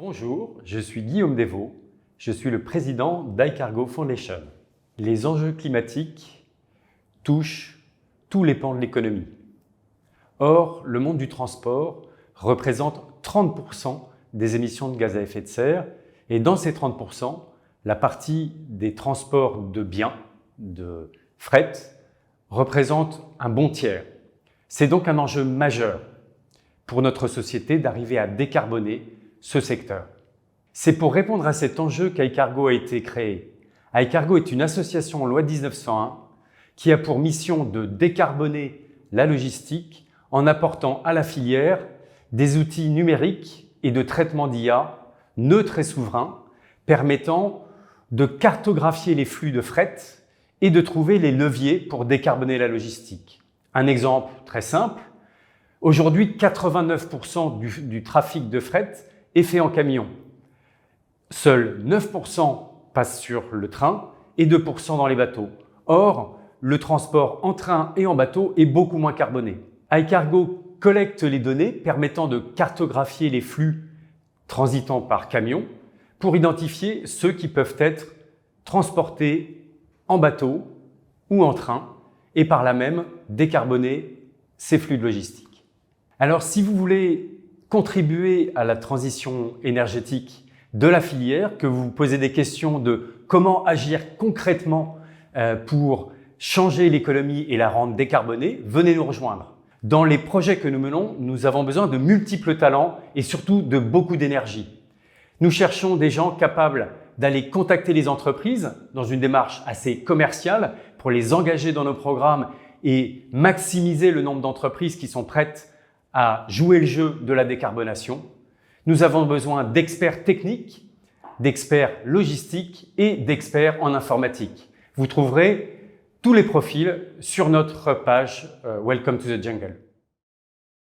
Bonjour, je suis Guillaume Devaux, je suis le président d'iCargo Foundation. Les enjeux climatiques touchent tous les pans de l'économie. Or, le monde du transport représente 30% des émissions de gaz à effet de serre et dans ces 30%, la partie des transports de biens, de fret, représente un bon tiers. C'est donc un enjeu majeur pour notre société d'arriver à décarboner ce secteur. C'est pour répondre à cet enjeu qu'iCargo a été créé. iCargo est une association en loi 1901 qui a pour mission de décarboner la logistique en apportant à la filière des outils numériques et de traitement d'IA neutres et souverains permettant de cartographier les flux de fret et de trouver les leviers pour décarboner la logistique. Un exemple très simple, aujourd'hui 89% du trafic de fret est fait en camion. Seuls 9% passent sur le train et 2% dans les bateaux. Or, le transport en train et en bateau est beaucoup moins carboné. iCargo collecte les données permettant de cartographier les flux transitant par camion pour identifier ceux qui peuvent être transportés en bateau ou en train et par là même décarboner ces flux de logistique. Alors, si vous voulez contribuer à la transition énergétique de la filière, que vous vous posez des questions de comment agir concrètement pour changer l'économie et la rendre décarbonée, venez nous rejoindre. Dans les projets que nous menons, nous avons besoin de multiples talents et surtout de beaucoup d'énergie. Nous cherchons des gens capables d'aller contacter les entreprises dans une démarche assez commerciale pour les engager dans nos programmes et maximiser le nombre d'entreprises qui sont prêtes à jouer le jeu de la décarbonation. Nous avons besoin d'experts techniques, d'experts logistiques et d'experts en informatique. Vous trouverez tous les profils sur notre page Welcome to the Jungle.